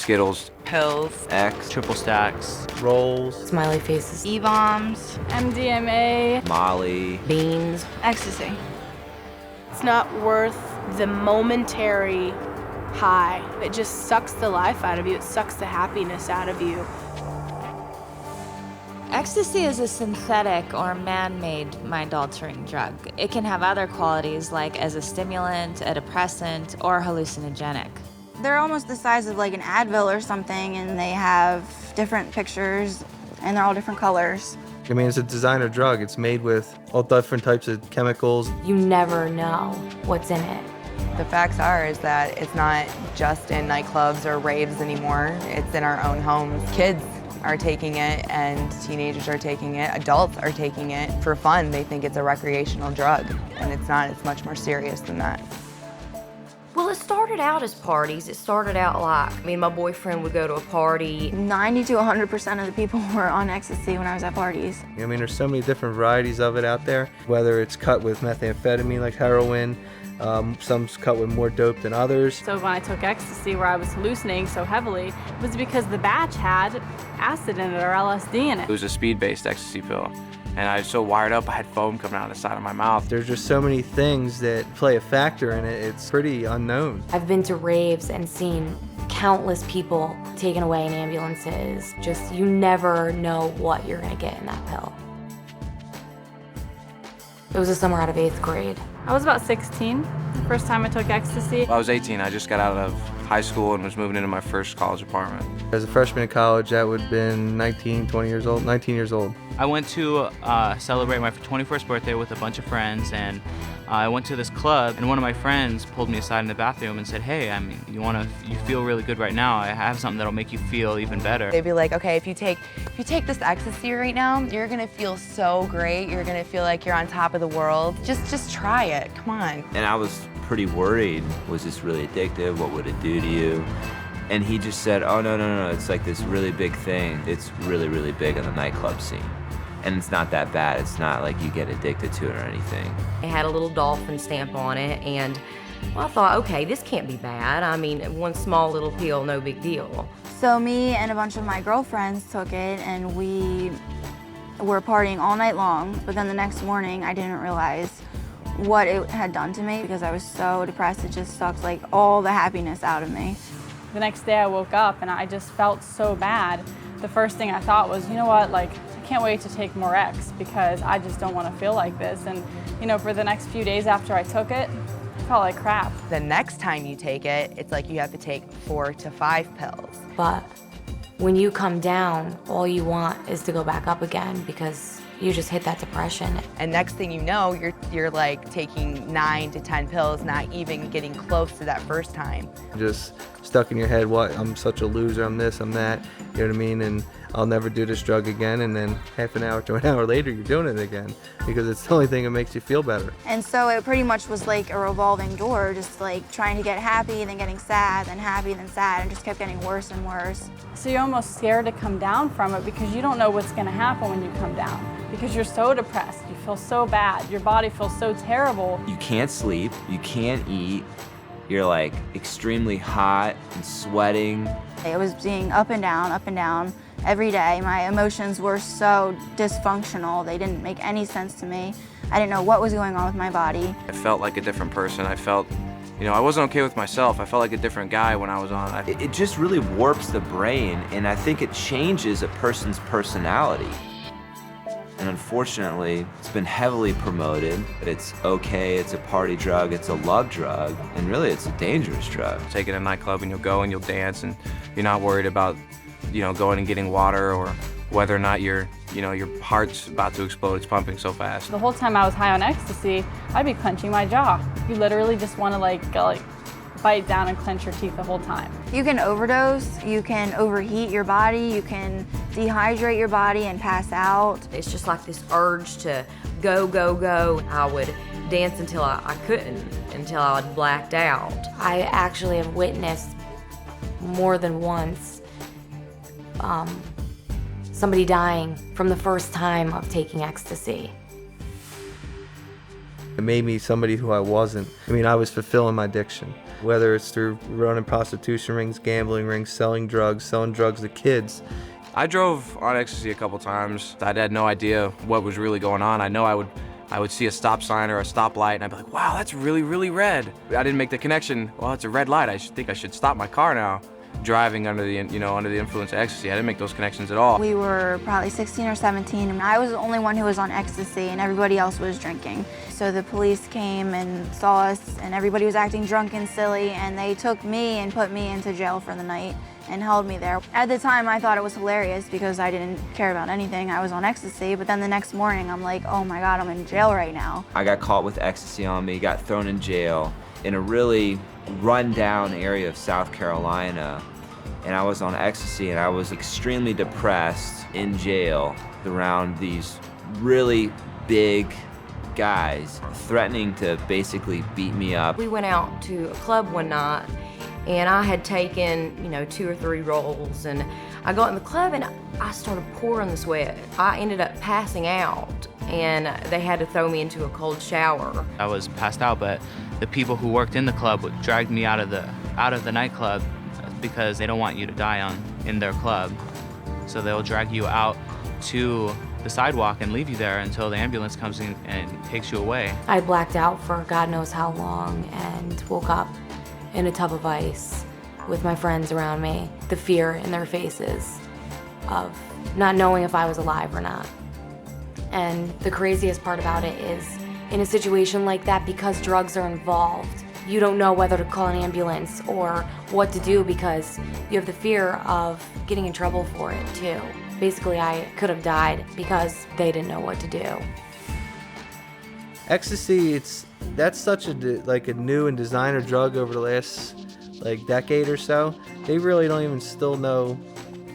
Skittles, pills, X, triple stacks, rolls, smiley faces, E-bombs, MDMA, Molly, beans. ecstasy. it's not worth the momentary high. It just sucks the life out of you. It sucks the happiness out of you. Ecstasy is a synthetic or man-made mind-altering drug. It can have other qualities like as a stimulant, a depressant, or hallucinogenic. They're almost the size of like an Advil or something, and they have different pictures, and they're all different colors. I mean, it's a designer drug. It's made with all different types of chemicals. You never know what's in it. The facts are is that it's not just in nightclubs or raves anymore. It's in our own homes. Kids are taking it, and teenagers are taking it. Adults are taking it for fun. They think it's a recreational drug, and it's not. It's much more serious than that. Well, it started out as parties. It started out like, me and my boyfriend would go to a party. 90 to 100% of the people were on ecstasy when I was at parties. I mean, there's so many different varieties of it out there, whether it's cut with methamphetamine like heroin, some's cut with more dope than others. So when I took ecstasy, where I was hallucinating so heavily, it was because the batch had acid in it or LSD in It it. was a speed-based ecstasy pill. And I was so wired up, I had foam coming out of the side of my mouth. There's just so many things that play a factor in it. It's pretty unknown. I've been to raves and seen countless people taken away in ambulances. Just, you never know what you're gonna get in that pill. It was the summer out of 8th grade. I was about 16 the first time I took ecstasy. I was 18, I just got out of high school and was moving into my first college apartment. As a freshman in college, that would have been 19 years old. I went to celebrate my 21st birthday with a bunch of friends, and I went to this club, and one of my friends pulled me aside in the bathroom and said, "Hey, I mean, you feel really good right now. I have something that'll make you feel even better." They'd be like, okay, if you take this ecstasy right now, you're gonna feel so great. You're gonna feel like you're on top of the world. Just try it. Come on. And I was pretty worried. Was this really addictive? What would it do to you? And he just said, oh, no, it's like this really big thing. It's really, really big on the nightclub scene. And it's not that bad. It's not like you get addicted to it or anything. It had a little dolphin stamp on it, and well, I thought, okay, this can't be bad. I mean, one small little pill, no big deal. So me and a bunch of my girlfriends took it, and we were partying all night long, but then the next morning I didn't realize what it had done to me because I was so depressed. It just sucked like all the happiness out of me. The next day I woke up and I just felt so bad. The first thing I thought was, you know what, like, I can't wait to take more X because I just don't want to feel like this. And, you know, for the next few days after I took it, I felt like crap. The next time you take it, it's like you have to take 4 to 5 pills. But when you come down, all you want is to go back up again because you just hit that depression. And next thing you know, you're like taking 9 to 10 pills, not even getting close to that first time. Just stuck in your head, what, I'm such a loser, I'm this, I'm that, you know what I mean? And I'll never do this drug again. And then half an hour to an hour later, you're doing it again because it's the only thing that makes you feel better. And so it pretty much was like a revolving door, just like trying to get happy, then getting sad, then happy, then sad, and just kept getting worse and worse. So you're almost scared to come down from it because you don't know what's going to happen when you come down. Because you're so depressed, you feel so bad, your body feels so terrible. You can't sleep, you can't eat, you're like extremely hot and sweating. I was being up and down every day. My emotions were so dysfunctional. They didn't make any sense to me. I didn't know what was going on with my body. I felt like a different person. I felt, you know, I wasn't okay with myself. I felt like a different guy when I was on it. It just really warps the brain, and I think it changes a person's personality. And unfortunately, it's been heavily promoted. It's okay, it's a party drug, it's a love drug, and really it's a dangerous drug. Take it in a nightclub and you'll go and you'll dance and you're not worried about, you know, going and getting water or whether or not your heart's about to explode, it's pumping so fast. The whole time I was high on ecstasy, I'd be clenching my jaw. You literally just want to go, bite down and clench your teeth the whole time. You can overdose, you can overheat your body, you can dehydrate your body and pass out. It's just like this urge to go, go, go. I would dance until I couldn't, until I had blacked out. I actually have witnessed more than once somebody dying from the first time of taking ecstasy. It made me somebody who I wasn't. I mean, I was fulfilling my addiction. whether it's through running prostitution rings, gambling rings, selling drugs to kids. I drove on Ecstasy a couple times. I had no idea what was really going on. I know I would see a stop sign or a stoplight and I'd be like, wow, that's really, really red. I didn't make the connection. Well, it's a red light. I think I should stop my car now. Driving under the influence of Ecstasy, I didn't make those connections at all. We were probably 16 or 17, and I was the only one who was on Ecstasy, and everybody else was drinking. So the police came and saw us, and everybody was acting drunk and silly, and they took me and put me into jail for the night and held me there. At the time, I thought it was hilarious because I didn't care about anything. I was on Ecstasy, but then the next morning, I'm like, oh my God, I'm in jail right now. I got caught with Ecstasy on me, got thrown in jail in a really run-down area of South Carolina. And I was on Ecstasy and I was extremely depressed in jail around these really big guys threatening to basically beat me up. We went out to a club one night and I had taken, 2 or 3 rolls, and I got in the club and I started pouring the sweat. I ended up passing out and they had to throw me into a cold shower. I was passed out, but the people who worked in the club dragged me out of the nightclub because they don't want you to die in their club. So they'll drag you out to the sidewalk and leave you there until the ambulance comes in and takes you away. I blacked out for God knows how long and woke up in a tub of ice with my friends around me, the fear in their faces of not knowing if I was alive or not. And the craziest part about it is, in a situation like that, because drugs are involved, you don't know whether to call an ambulance or what to do because you have the fear of getting in trouble for it too. Basically, I could have died because they didn't know what to do. Ecstasy, that's such a new and designer drug over the last decade or so. They really don't even still know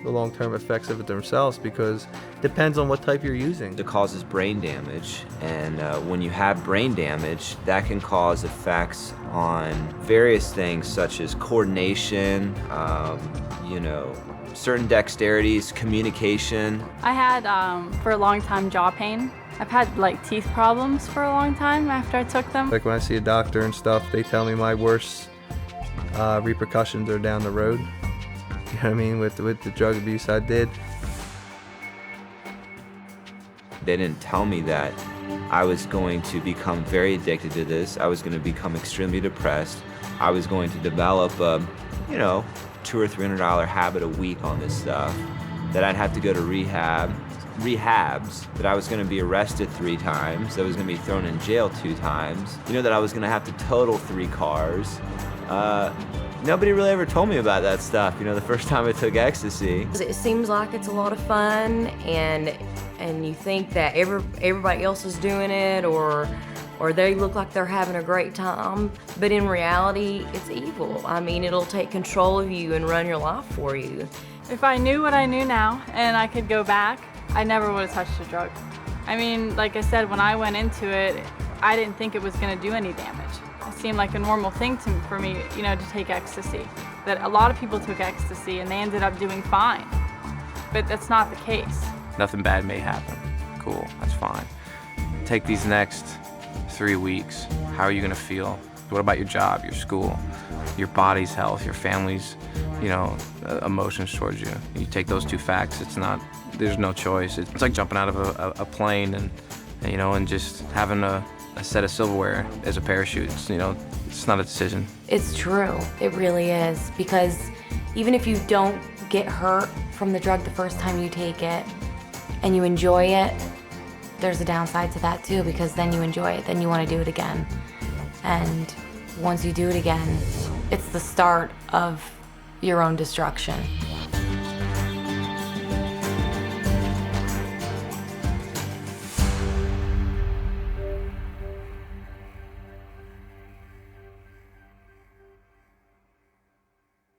the long-term effects of it themselves because it depends on what type you're using. It causes brain damage, and when you have brain damage, that can cause effects on various things such as coordination, certain dexterities, communication. I had, for a long time, jaw pain. I've had teeth problems for a long time after I took them. Like when I see a doctor and stuff, they tell me my worst repercussions are down the road. You know what I mean? With the drug abuse I did. They didn't tell me that I was going to become very addicted to this. I was going to become extremely depressed. I was going to develop a, $200 or $300 habit a week on this stuff. That I'd have to go to rehabs. That I was going to be arrested 3 times. That I was going to be thrown in jail 2 times. That I was going to have to total 3 cars. Nobody really ever told me about that stuff, the first time I took Ecstasy. It seems like it's a lot of fun, and you think that everybody else is doing it, or they look like they're having a great time, but in reality, it's evil. I mean, it'll take control of you and run your life for you. If I knew what I knew now and I could go back, I never would have touched a drug. I mean, like I said, when I went into it, I didn't think it was going to do any damage. It seemed like a normal thing for me, to take Ecstasy. That a lot of people took Ecstasy and they ended up doing fine. But that's not the case. Nothing bad may happen. Cool, that's fine. Take these next 3 weeks. How are you gonna feel? What about your job, your school, your body's health, your family's, emotions towards you? You take those 2 facts, there's no choice. It's like jumping out of a plane and just having a set of silverware as a parachute. It's not a decision. It's true. It really is. Because even if you don't get hurt from the drug the first time you take it and you enjoy it, there's a downside to that too, because then you enjoy it, then you want to do it again. And once you do it again, it's the start of your own destruction.